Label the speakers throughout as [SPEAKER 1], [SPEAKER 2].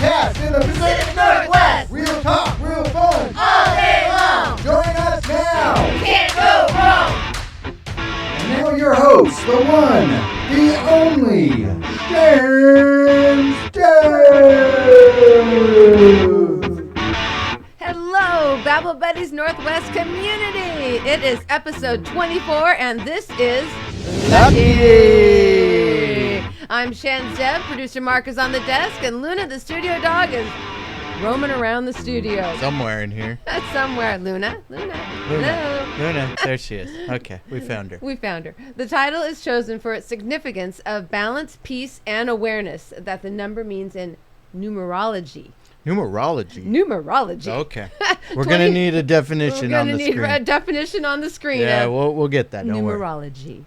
[SPEAKER 1] cast in the Pacific Northwest. Real talk, real fun,
[SPEAKER 2] all day long.
[SPEAKER 1] Join us now.
[SPEAKER 2] Can't go wrong.
[SPEAKER 1] And now your host, the one, the only, ShanzDev.
[SPEAKER 3] Hello, Babble Buddies Northwest community. It is episode 24, and this is Lucky. I'm ShanzDev. Producer Mark is on the desk, and Luna, the studio dog, is roaming around the studio.
[SPEAKER 4] Somewhere in here.
[SPEAKER 3] Somewhere. Luna. Hello.
[SPEAKER 4] Luna. There she is. Okay, we found her.
[SPEAKER 3] We found her. The title is chosen for its significance of balance, peace, and awareness that the number means in numerology.
[SPEAKER 4] Numerology. Okay. We're going to need a definition on the screen.
[SPEAKER 3] We're going to need a definition on the screen.
[SPEAKER 4] Yeah, we'll get that. Don't
[SPEAKER 3] numerology.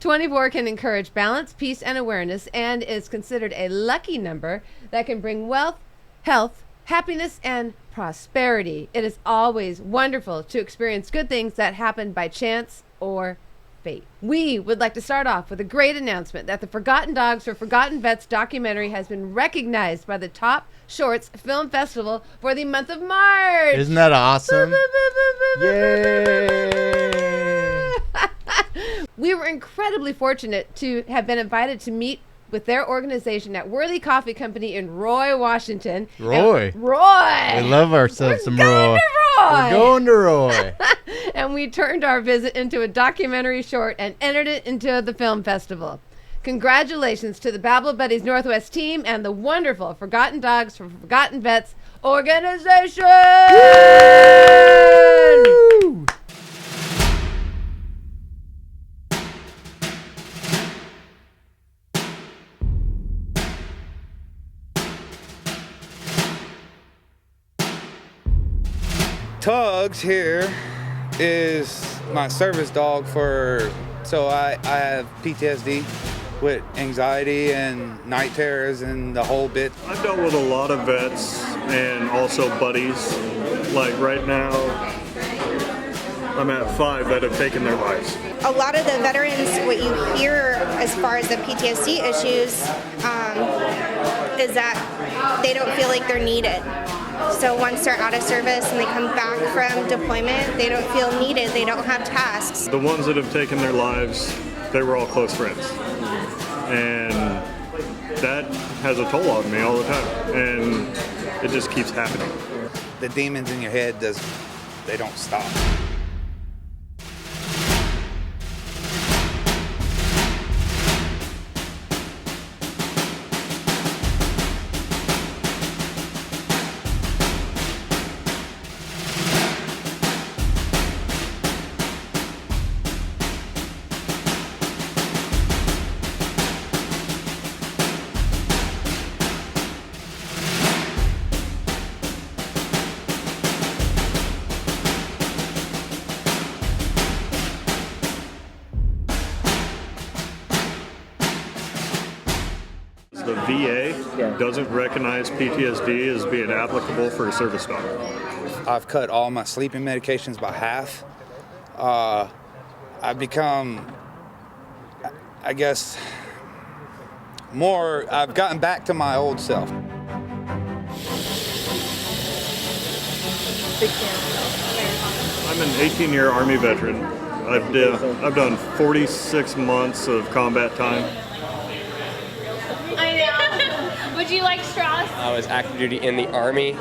[SPEAKER 3] 24 can encourage balance, peace, and awareness, and is considered a lucky number that can bring wealth, health, happiness, and prosperity. It is always wonderful to experience good things that happen by chance or fate. We would like to start off with a great announcement that the Forgotten Dogs for Forgotten Vets documentary has been recognized by the Top Shorts Film Festival for the month of March.
[SPEAKER 4] Isn't that awesome? Yay!
[SPEAKER 3] We were incredibly fortunate to have been invited to meet with their organization at Worthy Coffee Company in Roy, Washington.
[SPEAKER 4] Roy.
[SPEAKER 3] We
[SPEAKER 4] love ourselves some Roy. We're going to Roy.
[SPEAKER 3] And we turned our visit into a documentary short and entered it into the film festival. Congratulations to the Babble Buddies Northwest team and the wonderful Forgotten Dogs for Forgotten Vets organization! Woo!
[SPEAKER 5] Tugs here is my service dog so I have PTSD with anxiety and night terrors and the whole bit.
[SPEAKER 6] I've dealt with a lot of vets and also buddies. Like right now, I'm at 5 that have taken their lives.
[SPEAKER 7] A lot of the veterans, what you hear as far as the PTSD issues is that they don't feel like they're needed. So once they're out of service and they come back from deployment, they don't feel needed, they don't have tasks.
[SPEAKER 6] The ones that have taken their lives, they were all close friends. And that has a toll on me all the time. And it just keeps happening.
[SPEAKER 5] The demons in your head, they don't stop.
[SPEAKER 6] The VA doesn't recognize PTSD as being applicable for a service dog.
[SPEAKER 5] I've cut all my sleeping medications by half. I've become, I guess, I've gotten back to my old self.
[SPEAKER 6] I'm an 18-year Army veteran. I've done 46 months of combat time.
[SPEAKER 2] I know. Would you like straws?
[SPEAKER 8] I was active duty in the Army,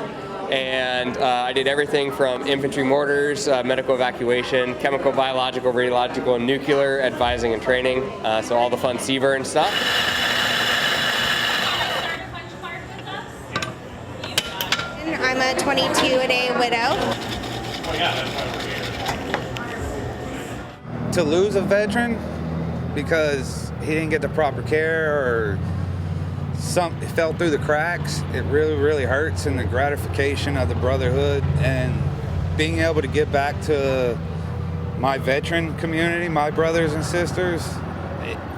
[SPEAKER 8] and I did everything from infantry mortars, medical evacuation, chemical, biological, radiological, and nuclear advising and training, so all the fun CBUR stuff.
[SPEAKER 7] I'm a 22-a-day widow.
[SPEAKER 5] To lose a veteran because he didn't get the proper care or something fell through the cracks, it really, really hurts. And the gratification of the brotherhood and being able to give back to my veteran community, my brothers and sisters,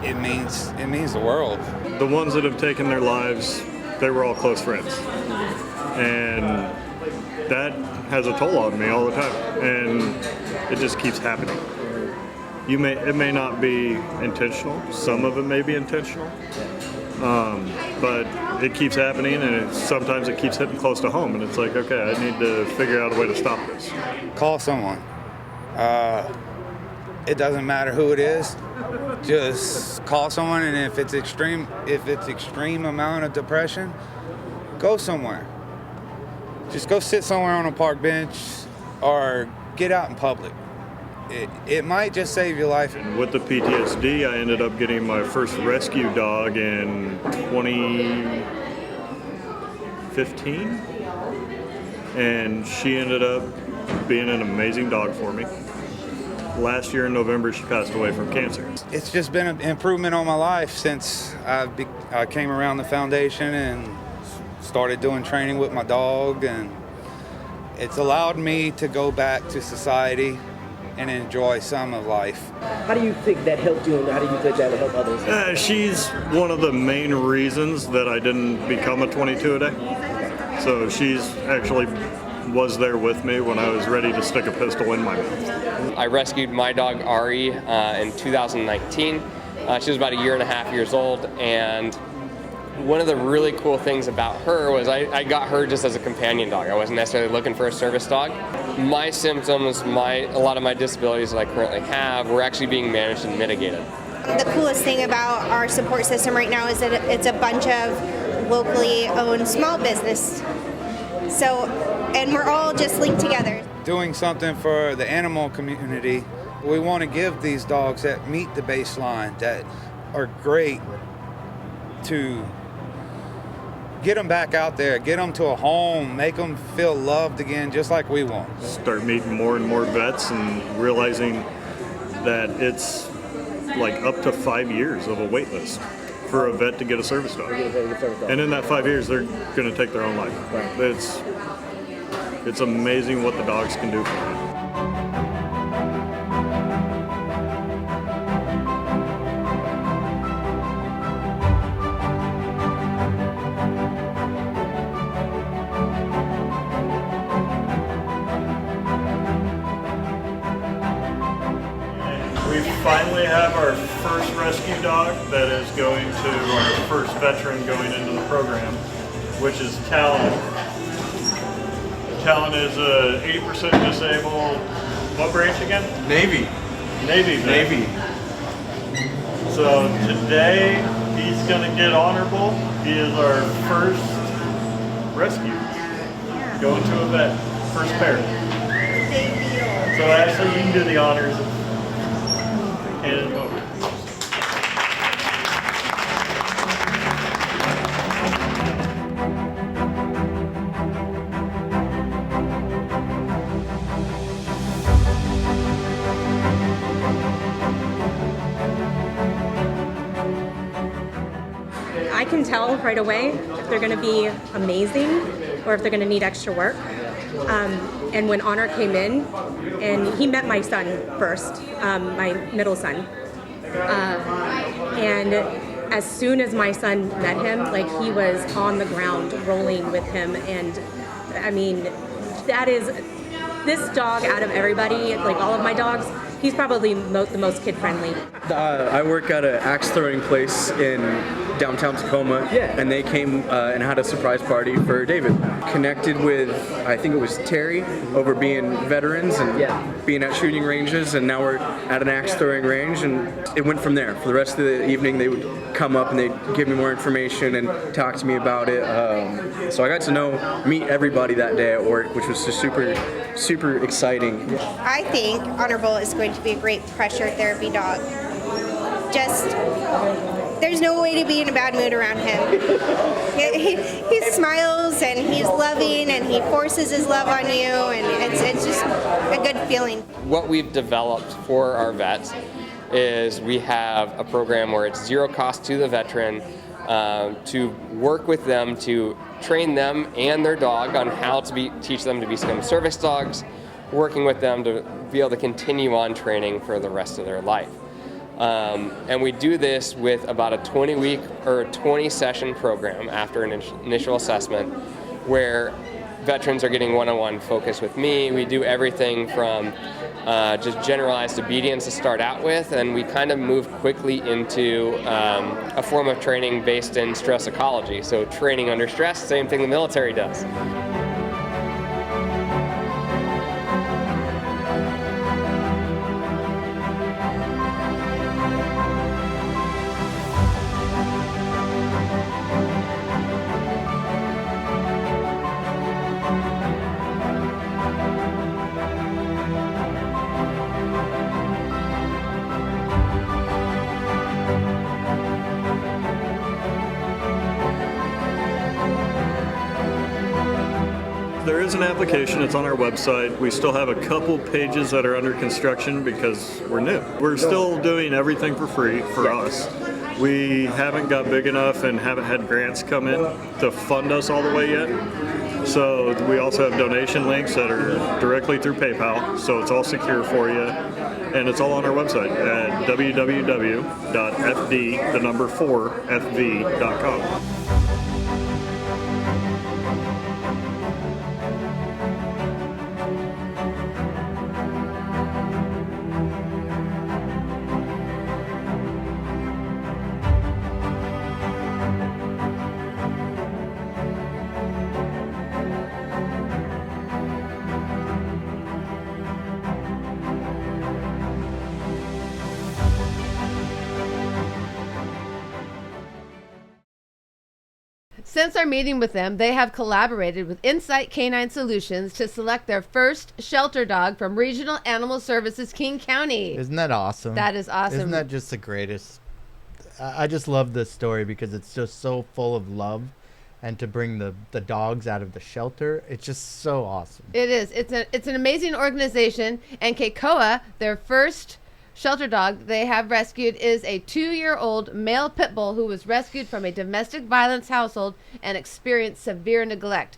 [SPEAKER 5] it means the world.
[SPEAKER 6] The ones that have taken their lives, they were all close friends. And that has a toll on me all the time. And it just keeps happening. It may not be intentional. Some of it may be intentional. But it keeps happening, and sometimes it keeps hitting close to home, and it's like, okay, I need to figure out a way to stop this.
[SPEAKER 5] Call someone. It doesn't matter who it is. Just call someone, and if it's extreme amount of depression, go somewhere. Just go sit somewhere on a park bench or get out in public. It might just save your life.
[SPEAKER 6] And with the PTSD, I ended up getting my first rescue dog in 2015, and she ended up being an amazing dog for me. Last year in November, she passed away from cancer.
[SPEAKER 5] It's just been an improvement on my life since I came around the foundation and started doing training with my dog, and it's allowed me to go back to society and enjoy some of life.
[SPEAKER 9] How do you think that helped you, and how do you think that will help others?
[SPEAKER 6] She's one of the main reasons that I didn't become a 22 a day. So she's actually was there with me when I was ready to stick a pistol in my mouth.
[SPEAKER 8] I rescued my dog Ari in 2019. She was about 1.5 years old, and one of the really cool things about her was I got her just as a companion dog. I wasn't necessarily looking for a service dog. My symptoms, a lot of my disabilities that I currently have were actually being managed and mitigated.
[SPEAKER 7] The coolest thing about our support system right now is that it's a bunch of locally owned small business. And we're all just linked together.
[SPEAKER 5] Doing something for the animal community, we want to give these dogs that meet the baseline, that are great, to get them back out there, get them to a home, make them feel loved again, just like we want.
[SPEAKER 6] Start meeting more and more vets and realizing that it's like up to 5 years of a wait list for a vet to get a service dog. And in that 5 years, they're going to take their own life. It's amazing what the dogs can do for you. We finally have our first rescue dog that is going to our first veteran going into the program, which is Talon. Talon is 80% disabled. What branch again?
[SPEAKER 4] Navy.
[SPEAKER 6] Navy. So today he's going to get honorable. He is our first rescue. Going to a vet. First pair. So actually you can do the honors. Hand it over.
[SPEAKER 10] I can tell right away if they're going to be amazing or if they're going to need extra work. And when Honor came in, and he met my son first, my middle son. And as soon as my son met him, like, he was on the ground rolling with him. And I mean, that is, this dog out of everybody, like all of my dogs, he's probably the most kid-friendly.
[SPEAKER 11] I work at an axe throwing place in downtown Tacoma, and they came and had a surprise party for David. Connected with, I think it was Terry, over being veterans and being at shooting ranges, and now we're at an axe throwing range, and it went from there. For the rest of the evening, they would come up and they'd give me more information and talk to me about it. So I got to meet everybody that day at work, which was just super exciting.
[SPEAKER 7] I think Honorable is going to be a great pressure therapy dog. There's no way to be in a bad mood around him. He smiles and he's loving and he forces his love on you, and it's just a good feeling.
[SPEAKER 8] What we've developed for our vets is we have a program where it's zero cost to the veteran to work with them to train them and their dog on how to teach them to become service dogs, working with them to be able to continue on training for the rest of their life. And we do this with about a 20-week or 20-session program after an initial assessment, where veterans are getting one-on-one focus with me. We do everything from just generalized obedience to start out with, and we kind of move quickly into a form of training based in stress ecology. So training under stress, same thing the military does.
[SPEAKER 6] There is an application, it's on our website. We still have a couple pages that are under construction because we're new. We're still doing everything for free for us. We haven't got big enough and haven't had grants come in to fund us all the way yet. So we also have donation links that are directly through PayPal, so it's all secure for you. And it's all on our website at www.fd4fv.com.
[SPEAKER 3] Since our meeting with them, they have collaborated with Insight Canine Solutions to select their first shelter dog from Regional Animal Services King County.
[SPEAKER 4] Isn't that awesome?
[SPEAKER 3] That is awesome.
[SPEAKER 4] Isn't that just the greatest? I just love this story because it's just so full of love, and to bring the dogs out of the shelter, it's just so awesome.
[SPEAKER 3] It is. It's an amazing organization, and Keikoa, their first shelter dog they have rescued, is a 2-year-old male pit bull who was rescued from a domestic violence household and experienced severe neglect.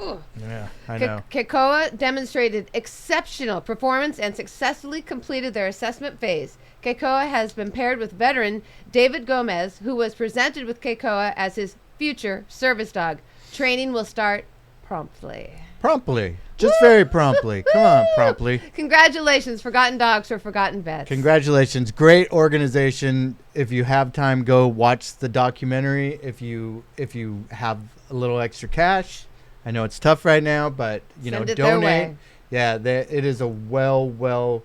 [SPEAKER 3] Ugh.
[SPEAKER 4] Yeah, I know.
[SPEAKER 3] Keikoa demonstrated exceptional performance and successfully completed their assessment phase. Keikoa has been paired with veteran David Gomez, who was presented with Keikoa as his future service dog. Training will start promptly.
[SPEAKER 4] Promptly. Just very promptly. Come on, promptly.
[SPEAKER 3] Congratulations, Forgotten Dogs for Forgotten Vets.
[SPEAKER 4] Congratulations. Great organization. If you have time, go watch the documentary. If you have a little extra cash, I know it's tough right now, but
[SPEAKER 3] Send it
[SPEAKER 4] donate.
[SPEAKER 3] their way.
[SPEAKER 4] Yeah, it is a well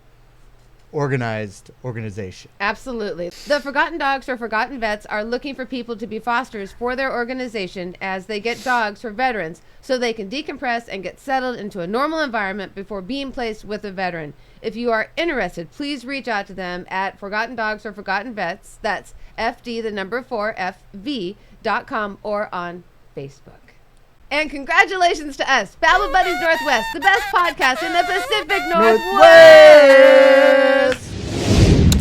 [SPEAKER 4] organized organization.
[SPEAKER 3] Absolutely. The Forgotten Dogs for Forgotten Vets are looking for people to be fosters for their organization as they get dogs for veterans so they can decompress and get settled into a normal environment before being placed with a veteran. If you are interested, please reach out to them at Forgotten Dogs for Forgotten Vets. That's FD4FV.com or on Facebook. And congratulations to us, Babble Buddies Northwest, the best podcast in the Pacific Northwest.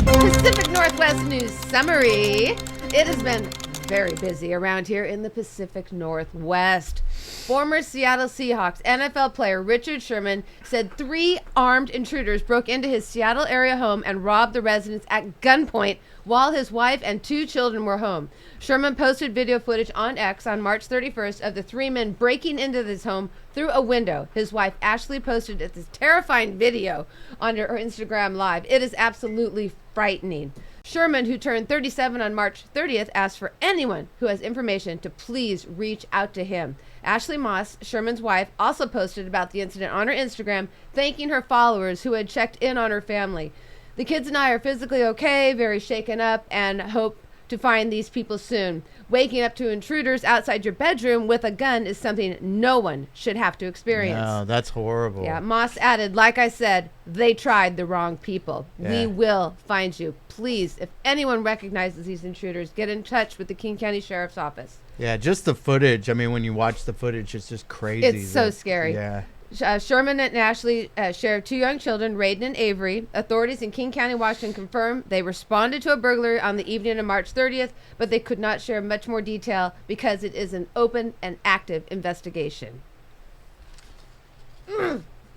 [SPEAKER 3] Pacific Northwest News Summary. It has been very busy around here in the Pacific Northwest. Former Seattle Seahawks NFL player Richard Sherman said 3 armed intruders broke into his Seattle area home and robbed the residents at gunpoint while his wife and 2 children were home. Sherman posted video footage on X on March 31st of the 3 men breaking into his home through a window. His wife Ashley posted this terrifying video on her Instagram Live. It is absolutely frightening. Sherman, who turned 37 on March 30th, asked for anyone who has information to please reach out to him. Ashley Moss, Sherman's wife, also posted about the incident on her Instagram, thanking her followers who had checked in on her family. The kids and I are physically okay, very shaken up, and hope to find these people soon. Waking up to intruders outside your bedroom with a gun is something no one should have to experience.
[SPEAKER 4] No, that's horrible.
[SPEAKER 3] Yeah, Moss added, like I said, they tried the wrong people.
[SPEAKER 4] Yeah.
[SPEAKER 3] We will find you. Please, if anyone recognizes these intruders, get in touch with the King County Sheriff's Office.
[SPEAKER 4] Yeah, just the footage. I mean, when you watch the footage, it's just crazy.
[SPEAKER 3] It's so scary.
[SPEAKER 4] Yeah.
[SPEAKER 3] Sherman and Ashley share 2 young children, Raiden and Avery. Authorities in King County, Washington confirmed they responded to a burglary on the evening of March 30th, but they could not share much more detail because it is an open and active investigation.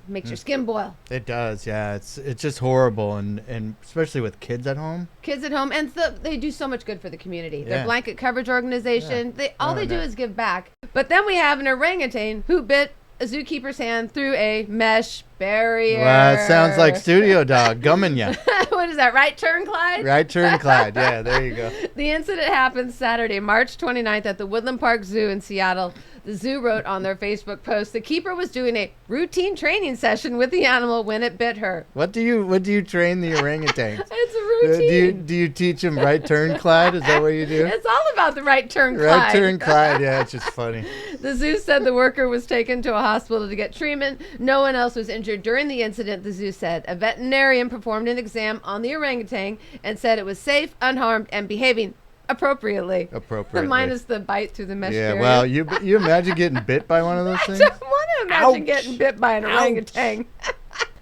[SPEAKER 3] Makes your skin boil.
[SPEAKER 4] It does, yeah. It's just horrible, and especially with kids at home.
[SPEAKER 3] Kids at home, and they do so much good for the community.
[SPEAKER 4] Yeah.
[SPEAKER 3] Their blanket coverage organization,
[SPEAKER 4] Yeah.
[SPEAKER 3] they do is give back. But then we have an orangutan who bit a zookeeper's hand through a mesh barrier.
[SPEAKER 4] Well, it sounds like Studio Dog gumming you.
[SPEAKER 3] What is that, right turn, Clyde?
[SPEAKER 4] Right turn, Clyde. Yeah, there you go.
[SPEAKER 3] The incident happened Saturday, March 29th at the Woodland Park Zoo in Seattle. The zoo wrote on their Facebook post, the keeper was doing a routine training session with the animal when it bit her.
[SPEAKER 4] What do you train the orangutans?
[SPEAKER 3] It's a routine.
[SPEAKER 4] Do you teach them right turn, Clyde? Is that what you do?
[SPEAKER 3] It's all about the right turn, Clyde.
[SPEAKER 4] Right turn, Clyde. Yeah, it's just funny.
[SPEAKER 3] The zoo said the worker was taken to a hospital to get treatment. No one else was injured during the incident, the zoo said. A veterinarian performed an exam on the orangutan and said it was safe, unharmed, and behaving appropriately. Minus the bite through the mesh barrier.
[SPEAKER 4] Yeah, well, you imagine getting bit by one of those things?
[SPEAKER 3] I don't want to imagine
[SPEAKER 4] Ouch.
[SPEAKER 3] getting bit by an orangutan.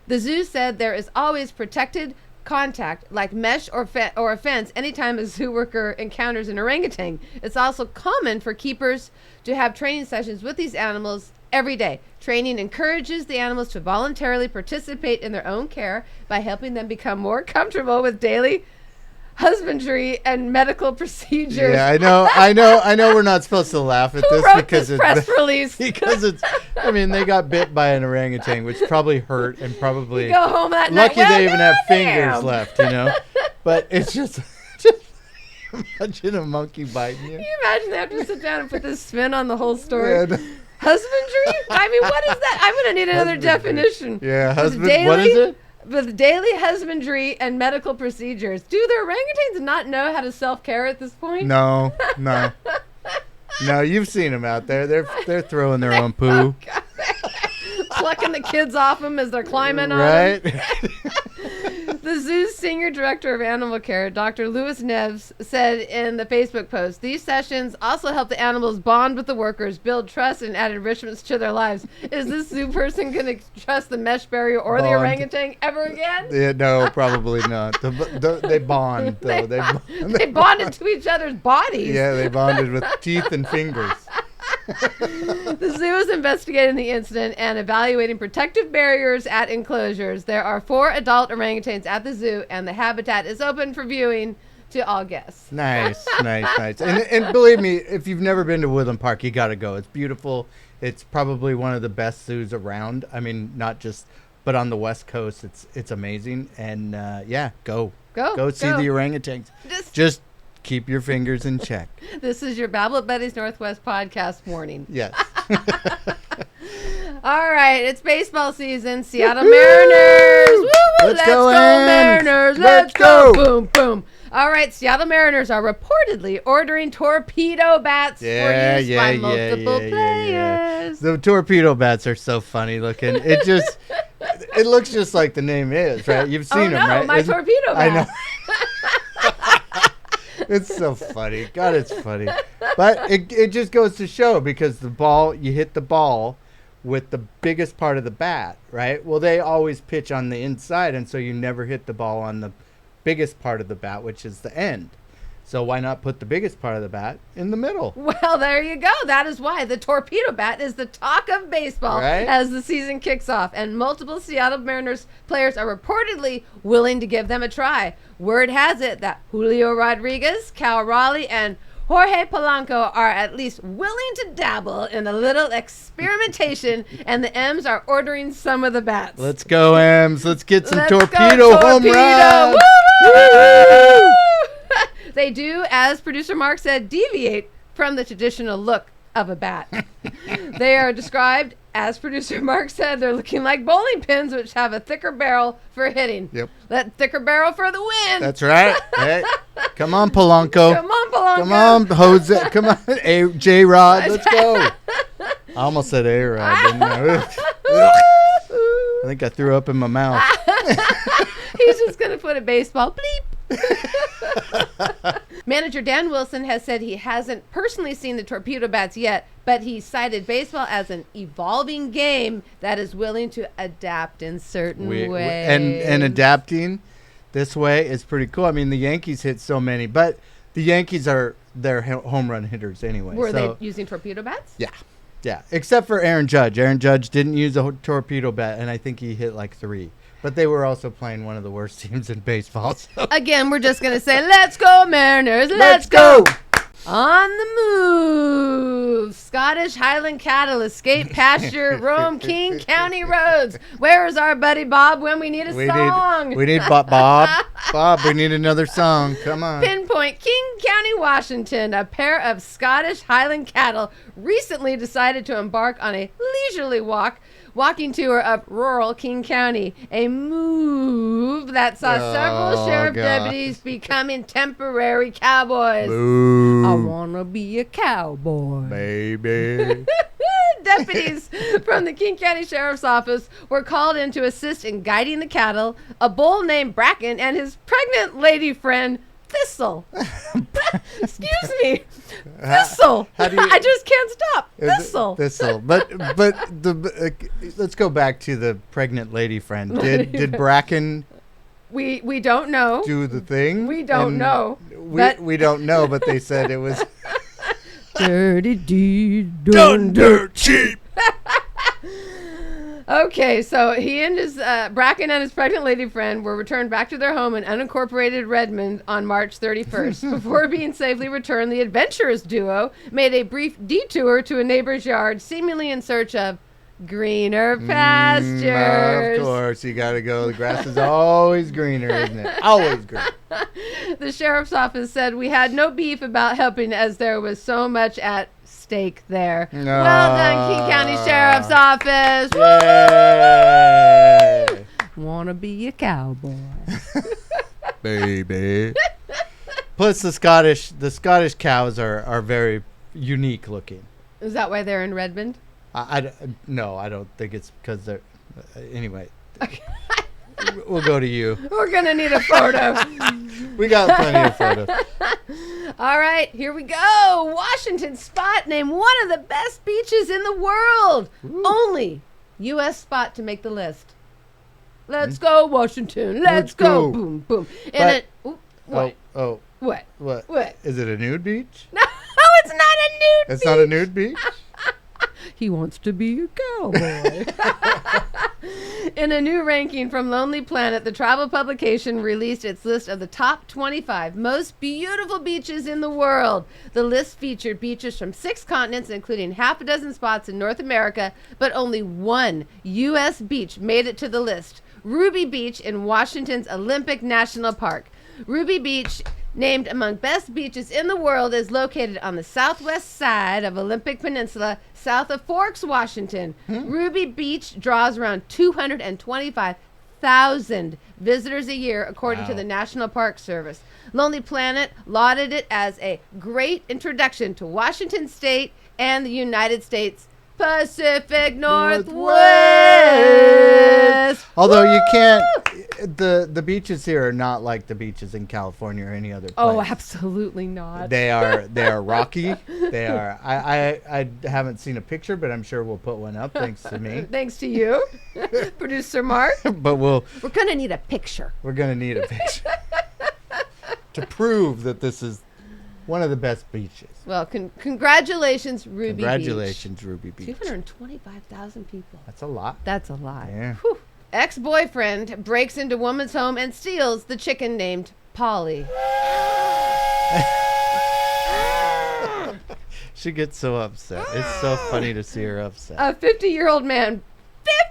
[SPEAKER 3] The zoo said there is always protected contact, like mesh or a fence, anytime a zoo worker encounters an orangutan. It's also common for keepers to have training sessions with these animals every day. Training encourages the animals to voluntarily participate in their own care by helping them become more comfortable with daily husbandry and medical procedures.
[SPEAKER 4] Yeah, I know we're not supposed to laugh at this because
[SPEAKER 3] it's press release.
[SPEAKER 4] Because it's I mean, they got bit by an orangutan, which probably hurt and probably
[SPEAKER 3] you go home that
[SPEAKER 4] lucky
[SPEAKER 3] night.
[SPEAKER 4] they even have fingers left, But it's just imagine a monkey biting you.
[SPEAKER 3] Can you imagine they have to sit down and put this spin on the whole story?
[SPEAKER 4] Yeah,
[SPEAKER 3] husbandry? I mean, what is that? I'm going to need another definition.
[SPEAKER 4] Yeah, husband. What is it?
[SPEAKER 3] With daily husbandry and medical procedures. Do the orangutans not know how to self-care at this point?
[SPEAKER 4] No. No, you've seen them out there. They're throwing their own poo.
[SPEAKER 3] Plucking the kids off them as they're climbing on
[SPEAKER 4] right?
[SPEAKER 3] them. The zoo's senior director of animal care, Dr. Louis Neves, said in the Facebook post, these sessions also help the animals bond with the workers, build trust, and add enrichments to their lives. Is this zoo person going to trust the mesh barrier or the orangutan ever again?
[SPEAKER 4] Yeah, no, probably not. They bond, though.
[SPEAKER 3] They bonded to each other's bodies.
[SPEAKER 4] Yeah, they bonded with teeth and fingers.
[SPEAKER 3] The zoo is investigating the incident and evaluating protective barriers at enclosures. There are 4 adult orangutans at the zoo, and the habitat is open for viewing to all guests.
[SPEAKER 4] Nice. And believe me, if you've never been to Woodland Park, you got to go. It's beautiful. It's probably one of the best zoos around. I mean, not just, but on the West Coast, it's amazing. And go see the orangutans. Just keep your fingers in check.
[SPEAKER 3] This is your Babble at Betty's Northwest podcast morning.
[SPEAKER 4] Yes.
[SPEAKER 3] All right, it's baseball season. Seattle Mariners. Woo-woo, let's go Mariners. Let's go. Boom, boom. All right, Seattle Mariners are reportedly ordering torpedo bats for use by multiple players.
[SPEAKER 4] The torpedo bats are so funny looking. It looks just like the name is, right? You've seen them, right?
[SPEAKER 3] My torpedo bat.
[SPEAKER 4] I know. It's so funny. God, it's funny. But it just goes to show, because you hit the ball with the biggest part of the bat, right? Well, they always pitch on the inside, and so you never hit the ball on the biggest part of the bat, which is the end. So why not put the biggest part of the bat in the middle?
[SPEAKER 3] Well, there you go. That is why the torpedo bat is the talk of baseball as the season kicks off. And multiple Seattle Mariners players are reportedly willing to give them a try. Word has it that Julio Rodriguez, Cal Raleigh, and Jorge Polanco are at least willing to dabble in a little experimentation, and the M's are ordering some of the bats.
[SPEAKER 4] Let's go, M's. Let's get some torpedo home runs.
[SPEAKER 3] Woo! They do, as producer Mark said, deviate from the traditional look of a bat. They are described, as producer Mark said, they're looking like bowling pins, which have a thicker barrel for hitting.
[SPEAKER 4] Yep.
[SPEAKER 3] That thicker barrel for the win.
[SPEAKER 4] That's right. Hey, come on, Polanco.
[SPEAKER 3] Come on, Polanco.
[SPEAKER 4] Come on, Jose. Come on, J-Rod. Let's go. I almost said A-Rod, didn't I? I think I threw up in my mouth.
[SPEAKER 3] He's just going to put a baseball bleep. Manager Dan Wilson has said he hasn't personally seen the torpedo bats yet, but he cited baseball as an evolving game that is willing to adapt in certain ways.
[SPEAKER 4] And adapting this way is pretty cool. I mean, the Yankees hit so many, but the Yankees are their home run hitters anyway.
[SPEAKER 3] Were they using torpedo bats?
[SPEAKER 4] Yeah, except for Aaron Judge. Aaron Judge didn't use a torpedo bat, and I think he hit like 3. But they were also playing one of the worst teams in baseball. So.
[SPEAKER 3] Again, we're just going to say, let's go, Mariners. Let's go. On the move, Scottish Highland cattle escape pasture, roam King County roads. Where is our buddy Bob when we need a song?
[SPEAKER 4] We need Bob. Bob, we need another song. Come on.
[SPEAKER 3] Pinpoint, King County, Washington. A pair of Scottish Highland cattle recently decided to embark on a leisurely walking tour of rural King County, a move that saw several sheriff deputies becoming temporary cowboys.
[SPEAKER 4] Boo.
[SPEAKER 3] I wanna be a cowboy,
[SPEAKER 4] baby.
[SPEAKER 3] Deputies from the King County Sheriff's Office were called in to assist in guiding the cattle, a bull named Bracken and his pregnant lady friend Thistle. Excuse me, Thistle. I just can't stop. Thistle.
[SPEAKER 4] But let's go back to the pregnant lady friend. Did Bracken?
[SPEAKER 3] We don't know.
[SPEAKER 4] Do the thing?
[SPEAKER 3] We don't know.
[SPEAKER 4] We don't know, but they said it was
[SPEAKER 3] dirty deed
[SPEAKER 4] done dirt cheap.
[SPEAKER 3] Okay, so he and his Bracken and his pregnant lady friend were returned back to their home in unincorporated Redmond on March 31st. Before being safely returned, the adventurous duo made a brief detour to a neighbor's yard, seemingly in search of greener pastures.
[SPEAKER 4] Of course, you got to go. The grass is always greener, isn't it? Always green.
[SPEAKER 3] The sheriff's office said we had no beef about helping as there was so much at stake there.
[SPEAKER 4] No.
[SPEAKER 3] Well done, King County Sheriff's Office.
[SPEAKER 4] Yay.
[SPEAKER 3] Wanna be a cowboy.
[SPEAKER 4] Baby. Plus the Scottish cows are very unique looking.
[SPEAKER 3] Is that why they're in Redmond?
[SPEAKER 4] No, I don't think it's because they're anyway. We'll go to you.
[SPEAKER 3] We're gonna need a photo.
[SPEAKER 4] We got plenty of photos.
[SPEAKER 3] All right, here we go. Washington spot named one of the best beaches in the world. Ooh. Only U.S. spot to make the list. Let's go, Washington. Let's go. Boom, boom. What? What?
[SPEAKER 4] What? Is it a nude beach?
[SPEAKER 3] No, it's not a nude beach.
[SPEAKER 4] It's not a nude beach?
[SPEAKER 3] He wants to be a cowboy. In a new ranking from Lonely Planet, the travel publication released its list of the top 25 most beautiful beaches in the world. The list featured beaches from 6 continents, including half a dozen spots in North America, but only one U.S. beach made it to the list. Ruby Beach in Washington's Olympic National Park. Ruby Beach, named among best beaches in the world, is located on the southwest side of Olympic Peninsula, south of Forks, Washington. Ruby Beach draws around 225,000 visitors a year, according to the National Park Service. Lonely Planet lauded it as a great introduction to Washington State and the United States Pacific Northwest.
[SPEAKER 4] Although you can't, the beaches here are not like the beaches in California or any other place.
[SPEAKER 3] Oh, absolutely not.
[SPEAKER 4] They are rocky. They are. I haven't seen a picture, but I'm sure we'll put one up thanks to me.
[SPEAKER 3] Thanks to you, Producer Mark.
[SPEAKER 4] But we're
[SPEAKER 3] gonna need a picture.
[SPEAKER 4] We're gonna need a picture to prove that this is one of the best beaches.
[SPEAKER 3] Well, congratulations, Ruby Beach.
[SPEAKER 4] Congratulations, Ruby Beach.
[SPEAKER 3] 225,000 people.
[SPEAKER 4] That's a lot.
[SPEAKER 3] That's a lot.
[SPEAKER 4] Yeah.
[SPEAKER 3] Whew. Ex-boyfriend breaks into woman's home and steals the chicken named Polly.
[SPEAKER 4] She gets so upset. It's so funny to see her upset.
[SPEAKER 3] A 50-year-old man,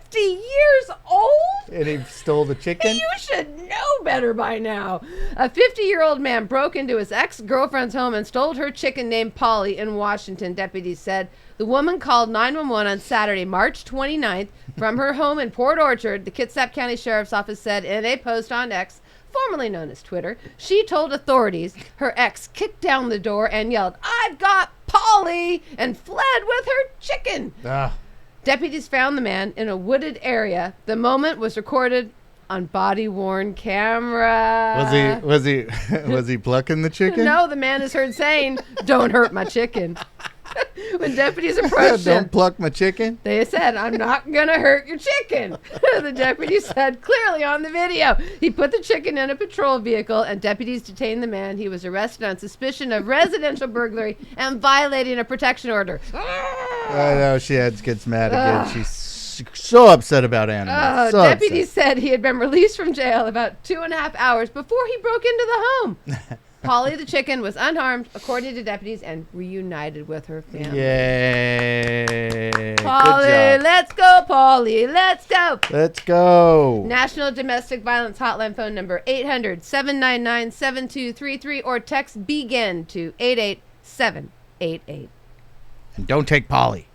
[SPEAKER 3] 50 years old?
[SPEAKER 4] And he stole the chicken?
[SPEAKER 3] You should know better by now. A 50-year-old man broke into his ex-girlfriend's home and stole her chicken named Polly in Washington, deputies said. The woman called 911 on Saturday, March 29th, from her home in Port Orchard, the Kitsap County Sheriff's Office said in a post on X, formerly known as Twitter. She told authorities her ex kicked down the door and yelled, "I've got Polly," and fled with her chicken. Deputies found the man in a wooded area. The moment was recorded on body-worn camera.
[SPEAKER 4] Was he plucking the chicken?
[SPEAKER 3] No, the man is heard saying, "Don't hurt my chicken." When deputies approached him,
[SPEAKER 4] "Don't pluck my chicken?"
[SPEAKER 3] They said, "I'm not gonna hurt your chicken." The deputy said clearly on the video. He put the chicken in a patrol vehicle and deputies detained the man. He was arrested on suspicion of residential burglary and violating a protection order.
[SPEAKER 4] I know, she gets mad again. She's so upset about animals.
[SPEAKER 3] Deputies said he had been released from jail about 2.5 hours before he broke into the home. Polly the chicken was unharmed, according to deputies, and reunited with her family.
[SPEAKER 4] Yay.
[SPEAKER 3] Polly,
[SPEAKER 4] Good job.
[SPEAKER 3] let's go, Polly. Let's go.
[SPEAKER 4] Let's go.
[SPEAKER 3] National Domestic Violence Hotline phone number 800-799-7233 or text BEGIN to 88788.
[SPEAKER 4] And don't take Polly.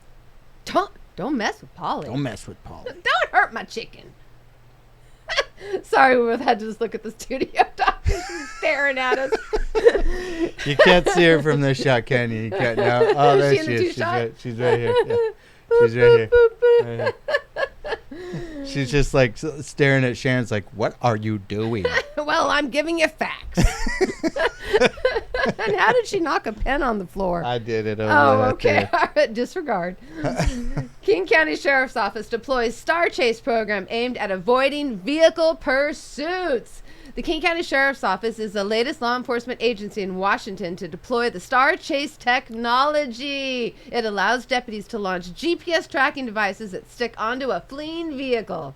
[SPEAKER 3] Don't mess with Polly.
[SPEAKER 4] Don't mess with Polly.
[SPEAKER 3] Don't hurt my chicken. Sorry, we both had to just look at the studio dog. She's staring at us.
[SPEAKER 4] You can't see her from this shot, can you? You can't now. Oh, there
[SPEAKER 3] Is she
[SPEAKER 4] she
[SPEAKER 3] in the
[SPEAKER 4] is.
[SPEAKER 3] two-shot?
[SPEAKER 4] She's right here. Yeah. She's right here. Right here. She's just like staring at Shan's like, what are you doing?
[SPEAKER 3] Well, I'm giving you facts. And how did she knock a pen on the floor?
[SPEAKER 4] I did it over
[SPEAKER 3] okay. All right. Disregard. King County Sheriff's Office deploys Star Chase program aimed at avoiding vehicle pursuits. The King County Sheriff's Office is the latest law enforcement agency in Washington to deploy the Star Chase technology. It allows deputies to launch GPS tracking devices that stick onto a fleeing vehicle.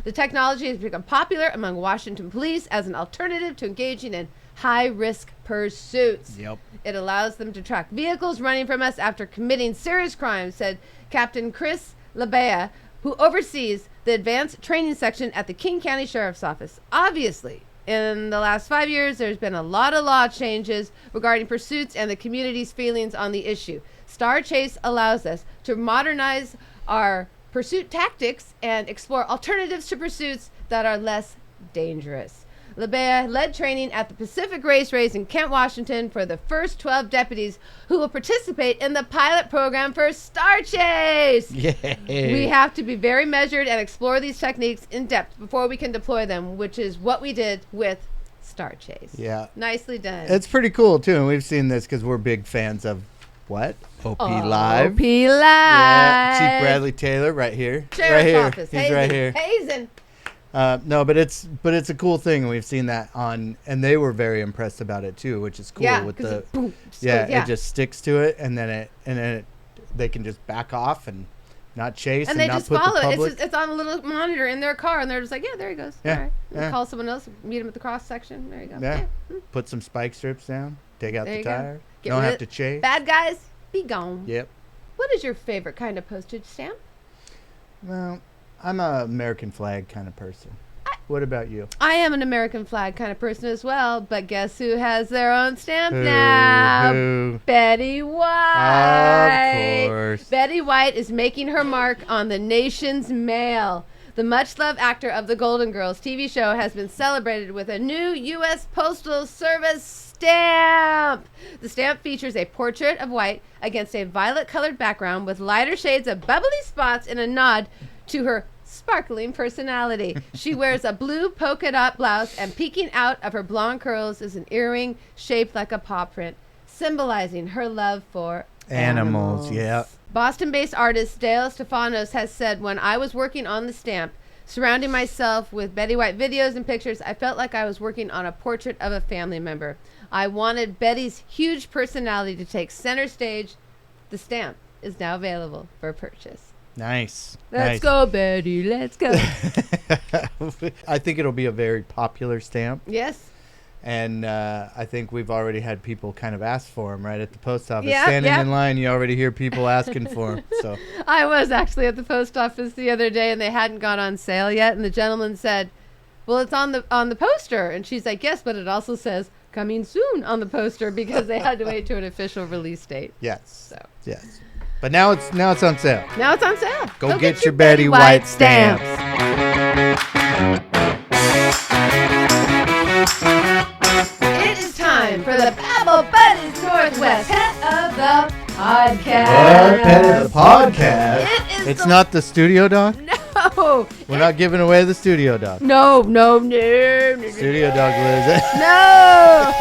[SPEAKER 3] The technology has become popular among Washington police as an alternative to engaging in high-risk pursuits.
[SPEAKER 4] Yep.
[SPEAKER 3] It allows them to track vehicles running from us after committing serious crimes, said Captain Chris LaBea, who oversees the advanced training section at the King County Sheriff's Office. Obviously, in the last 5 years, there's been a lot of law changes regarding pursuits and the community's feelings on the issue. Star Chase allows us to modernize our pursuit tactics and explore alternatives to pursuits that are less dangerous. LaBea led training at the Pacific Race in Kent, Washington for the first 12 deputies who will participate in the pilot program for Star Chase.
[SPEAKER 4] Yay.
[SPEAKER 3] We have to be very measured and explore these techniques in depth before we can deploy them, which is what we did with Star Chase.
[SPEAKER 4] Yeah.
[SPEAKER 3] Nicely done.
[SPEAKER 4] It's pretty cool, too. And we've seen this because we're big fans of what? OP Live.
[SPEAKER 3] OP Live.
[SPEAKER 4] Yeah. Chief Bradley Taylor right here.
[SPEAKER 3] Sheriff's
[SPEAKER 4] right here.
[SPEAKER 3] Office.
[SPEAKER 4] He's
[SPEAKER 3] hazing.
[SPEAKER 4] right here.
[SPEAKER 3] Hazing.
[SPEAKER 4] No, but it's a cool thing, and we've seen that on, and they were very impressed about it too, which is cool.
[SPEAKER 3] Yeah,
[SPEAKER 4] with
[SPEAKER 3] 'cause
[SPEAKER 4] the
[SPEAKER 3] it boom, just
[SPEAKER 4] yeah,
[SPEAKER 3] goes- yeah.
[SPEAKER 4] it just sticks to it, and then they can just back off and not chase
[SPEAKER 3] And
[SPEAKER 4] and
[SPEAKER 3] they
[SPEAKER 4] not
[SPEAKER 3] just
[SPEAKER 4] put
[SPEAKER 3] follow
[SPEAKER 4] the
[SPEAKER 3] it.
[SPEAKER 4] public.
[SPEAKER 3] It's on a little monitor in their car, and they're just like, yeah, there he goes.
[SPEAKER 4] Yeah,
[SPEAKER 3] All right.
[SPEAKER 4] yeah.
[SPEAKER 3] Call someone else, meet him at the cross section. There you go.
[SPEAKER 4] Yeah, put some spike strips down, take out
[SPEAKER 3] There
[SPEAKER 4] the
[SPEAKER 3] you go.
[SPEAKER 4] tire.
[SPEAKER 3] Get
[SPEAKER 4] Don't
[SPEAKER 3] rid
[SPEAKER 4] have
[SPEAKER 3] of-
[SPEAKER 4] to chase.
[SPEAKER 3] Bad guys, be gone.
[SPEAKER 4] Yep.
[SPEAKER 3] What is your favorite kind of postage stamp?
[SPEAKER 4] Well, I'm a American flag kind of person. What about you?
[SPEAKER 3] I am an American flag kind of person as well, but guess who has their own stamp now?
[SPEAKER 4] Who?
[SPEAKER 3] Betty White.
[SPEAKER 4] Of course.
[SPEAKER 3] Betty White is making her mark on the nation's mail. The much-loved actor of the Golden Girls TV show has been celebrated with a new U.S. Postal Service stamp. The stamp features a portrait of White against a violet-colored background with lighter shades of bubbly spots in a nod to her sparkling personality. She wears a blue polka dot blouse, and peeking out of her blonde curls is an earring shaped like a paw print, symbolizing her love for
[SPEAKER 4] Animals, yeah.
[SPEAKER 3] Boston-based artist Dale Stefanos has said, when I was working on the stamp, surrounding myself with Betty White videos and pictures, I felt like I was working on a portrait of a family member. I wanted Betty's huge personality to take center stage. The stamp is now available for purchase.
[SPEAKER 4] Nice.
[SPEAKER 3] Let's go, Betty. Let's go.
[SPEAKER 4] I think it'll be a very popular stamp.
[SPEAKER 3] Yes.
[SPEAKER 4] And I think we've already had people kind of ask for them right at the post office.
[SPEAKER 3] Yeah,
[SPEAKER 4] Standing
[SPEAKER 3] yeah.
[SPEAKER 4] in line, you already hear people asking for them. So
[SPEAKER 3] I was actually at the post office the other day, and they hadn't gone on sale yet. And the gentleman said, "Well, it's on the poster." And she's like, "Yes, but it also says coming soon on the poster," because they had to wait to an official release date.
[SPEAKER 4] yes,
[SPEAKER 3] So
[SPEAKER 4] yes. But now it's on sale.
[SPEAKER 3] now it's on sale.
[SPEAKER 4] Go get your Betty White stamps.
[SPEAKER 3] It is time for the Babble Buddies Northwest Pet of the Podcast.
[SPEAKER 4] What? Pet of the podcast?
[SPEAKER 3] It is
[SPEAKER 4] It's not the studio dog?
[SPEAKER 3] No.
[SPEAKER 4] We're not giving away the studio dog.
[SPEAKER 3] No.
[SPEAKER 4] Studio dog lives it.
[SPEAKER 3] No.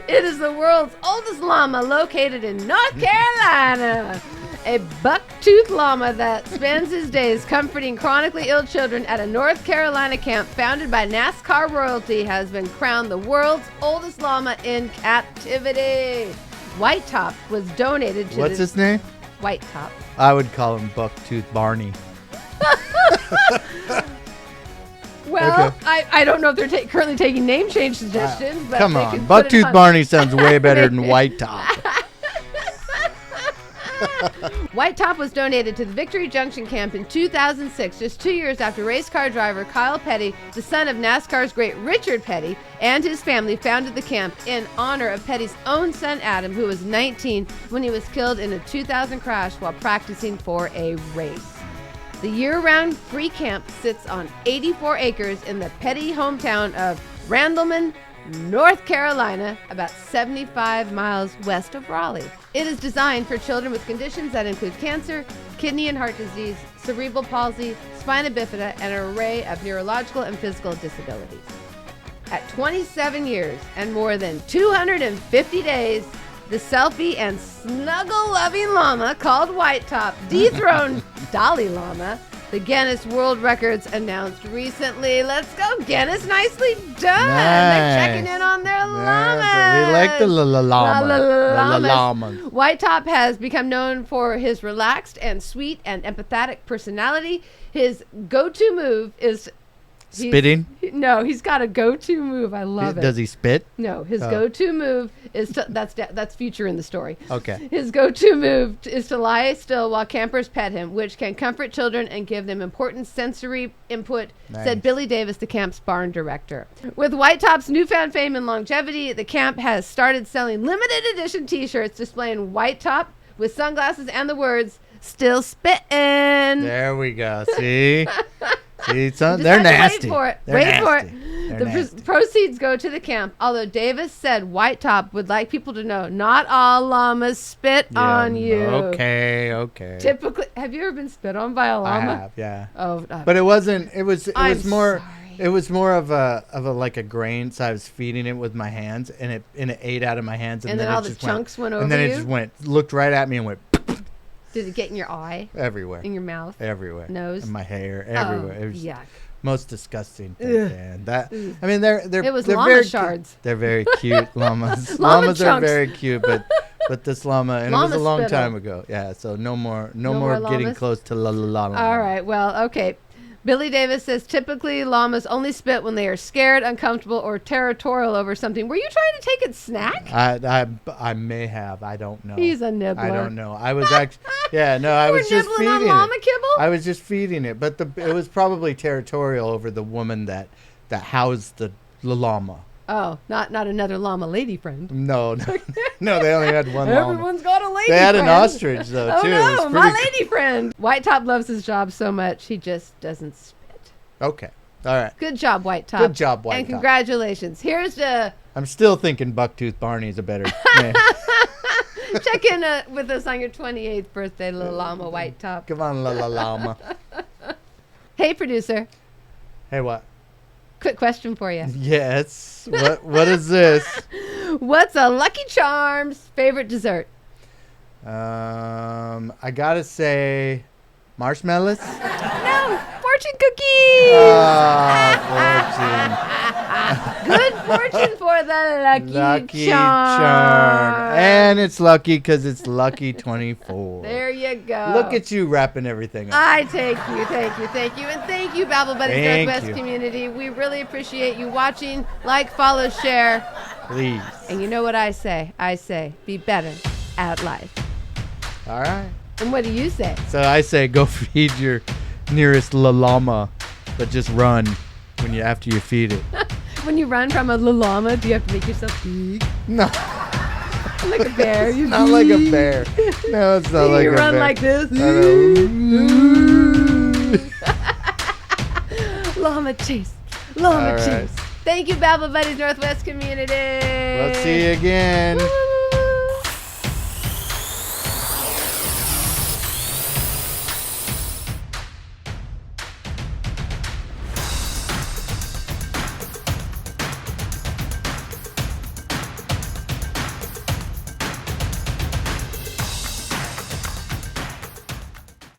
[SPEAKER 3] It is the world's oldest llama located in North Carolina. A buck-toothed llama that spends his days comforting chronically ill children at a North Carolina camp founded by NASCAR royalty has been crowned the world's oldest llama in captivity. White Top was donated to
[SPEAKER 4] What's his name?
[SPEAKER 3] White Top.
[SPEAKER 4] I would call him Bucktooth Barney.
[SPEAKER 3] Well,
[SPEAKER 4] Okay.
[SPEAKER 3] I don't know if they're currently taking name change suggestions, but
[SPEAKER 4] Come
[SPEAKER 3] they
[SPEAKER 4] on.
[SPEAKER 3] can put it
[SPEAKER 4] Bucktooth
[SPEAKER 3] on-
[SPEAKER 4] Barney sounds way better than White Top.
[SPEAKER 3] White Top was donated to the Victory Junction camp in 2006, just 2 years after race car driver Kyle Petty, the son of NASCAR's great Richard Petty, and his family founded the camp in honor of Petty's own son Adam, who was 19 when he was killed in a 2000 crash while practicing for a race. The year-round free camp sits on 84 acres in the Petty hometown of Randleman, North Carolina, about 75 miles west of Raleigh. It is designed for children with conditions that include cancer, kidney and heart disease, cerebral palsy, spina bifida, and an array of neurological and physical disabilities. At 27 years and more than 250 days, the selfie and snuggle-loving llama called White Top dethroned Dalai Lama. The Guinness World Records announced recently. Let's go, Guinness. Nicely done. They're checking in on their llamas.
[SPEAKER 4] We like the llamas.
[SPEAKER 3] White Top has become known for his relaxed and sweet and empathetic personality. His go-to move is...
[SPEAKER 4] Spitting?
[SPEAKER 3] No, he's got a go-to move. I love it.
[SPEAKER 4] Does he spit?
[SPEAKER 3] No, his go-to move is to, that's future in the story.
[SPEAKER 4] Okay.
[SPEAKER 3] His go-to move is to lie still while campers pet him, which can comfort children and give them important sensory input, said Billy Davis, the camp's barn director. With White Top's newfound fame and longevity, the camp has started selling limited edition t-shirts displaying White Top with sunglasses and the words, "Still spittin'."
[SPEAKER 4] There we go. See? See,
[SPEAKER 3] Just
[SPEAKER 4] they're
[SPEAKER 3] have to
[SPEAKER 4] nasty.
[SPEAKER 3] Wait for it.
[SPEAKER 4] They're
[SPEAKER 3] Wait
[SPEAKER 4] nasty.
[SPEAKER 3] for it.
[SPEAKER 4] They're
[SPEAKER 3] The
[SPEAKER 4] nasty.
[SPEAKER 3] proceeds go to the camp. Although Davis said White Top would like people to know not all llamas spit on you.
[SPEAKER 4] Okay.
[SPEAKER 3] Typically, have you ever been spit on by a
[SPEAKER 4] I
[SPEAKER 3] llama?
[SPEAKER 4] have, yeah.
[SPEAKER 3] Oh,
[SPEAKER 4] But it wasn't. It was
[SPEAKER 3] I'm
[SPEAKER 4] more.
[SPEAKER 3] sorry.
[SPEAKER 4] It was more of a like a grain. So I was feeding it with my hands, and it ate out of my hands,
[SPEAKER 3] And then
[SPEAKER 4] it
[SPEAKER 3] all the
[SPEAKER 4] just
[SPEAKER 3] chunks went
[SPEAKER 4] and then
[SPEAKER 3] over
[SPEAKER 4] it
[SPEAKER 3] you?
[SPEAKER 4] just looked right at me and went
[SPEAKER 3] Did it get in your eye?
[SPEAKER 4] everywhere.
[SPEAKER 3] In your mouth?
[SPEAKER 4] Everywhere.
[SPEAKER 3] Nose?
[SPEAKER 4] In my hair. Everywhere. It was
[SPEAKER 3] yuck.
[SPEAKER 4] most disgusting thing, man. That I mean, they're
[SPEAKER 3] It was
[SPEAKER 4] they're
[SPEAKER 3] llama
[SPEAKER 4] very
[SPEAKER 3] shards.
[SPEAKER 4] They're very cute llamas.
[SPEAKER 3] Llama
[SPEAKER 4] Llamas are
[SPEAKER 3] chunks.
[SPEAKER 4] very cute, but this llama, and
[SPEAKER 3] Llama
[SPEAKER 4] it was a long
[SPEAKER 3] spittle.
[SPEAKER 4] time ago. Yeah, so no more
[SPEAKER 3] more
[SPEAKER 4] getting
[SPEAKER 3] llamas?
[SPEAKER 4] close to la llama.
[SPEAKER 3] All right. Well, okay. Billy Davis says typically llamas only spit when they are scared, uncomfortable, or territorial over something. Were you trying to take its snack?
[SPEAKER 4] I may have. I don't know.
[SPEAKER 3] He's a nibbler.
[SPEAKER 4] I don't know. I was actually. Yeah, no, I
[SPEAKER 3] You were
[SPEAKER 4] was just
[SPEAKER 3] nibbling on
[SPEAKER 4] feeding
[SPEAKER 3] llama
[SPEAKER 4] it.
[SPEAKER 3] kibble?
[SPEAKER 4] I was just feeding it, but it was probably territorial over the woman that housed the llama.
[SPEAKER 3] Oh, not another llama lady friend.
[SPEAKER 4] No, no, they only had one llama.
[SPEAKER 3] Everyone's got a lady
[SPEAKER 4] They had
[SPEAKER 3] friend.
[SPEAKER 4] an ostrich though
[SPEAKER 3] Oh
[SPEAKER 4] too. It
[SPEAKER 3] no,
[SPEAKER 4] was
[SPEAKER 3] my
[SPEAKER 4] pretty
[SPEAKER 3] lady friend. White Top loves his job so much he just doesn't spit.
[SPEAKER 4] Okay, all right.
[SPEAKER 3] Good job, White Top.
[SPEAKER 4] Good job, White
[SPEAKER 3] And
[SPEAKER 4] Top.
[SPEAKER 3] congratulations. Here's the
[SPEAKER 4] I'm still thinking Bucktooth Barney's a better name.
[SPEAKER 3] check in with us on your 28th birthday, little llama, White Top.
[SPEAKER 4] Come on, la llama.
[SPEAKER 3] Hey, producer.
[SPEAKER 4] Hey, what?
[SPEAKER 3] Quick question for you.
[SPEAKER 4] Yes. What is this?
[SPEAKER 3] What's a Lucky Charms favorite dessert?
[SPEAKER 4] I gotta say, marshmallows.
[SPEAKER 3] No, fortune cookies. Good fortune for the Lucky Charm.
[SPEAKER 4] And it's lucky because it's lucky 24.
[SPEAKER 3] There you go.
[SPEAKER 4] Look at you wrapping everything up.
[SPEAKER 3] I thank you. And thank you, Babble Buddies
[SPEAKER 4] Thank
[SPEAKER 3] Northwest
[SPEAKER 4] you.
[SPEAKER 3] community. We really appreciate you watching. Like, follow, share.
[SPEAKER 4] Please.
[SPEAKER 3] And you know what I say? I say, be better at life.
[SPEAKER 4] All right.
[SPEAKER 3] And what do you say?
[SPEAKER 4] So I say go feed your nearest llama, but just run after you feed it.
[SPEAKER 3] When you run from a llama, do you have to make yourself big?
[SPEAKER 4] No.
[SPEAKER 3] Like a bear.
[SPEAKER 4] It's not like a bear. No, it's not like a bear.
[SPEAKER 3] You run like this. Llama chase. Llama
[SPEAKER 4] All right.
[SPEAKER 3] chase. Thank you, Babble Buddies Northwest community.
[SPEAKER 4] We'll see you again.
[SPEAKER 3] Woo, woo, woo.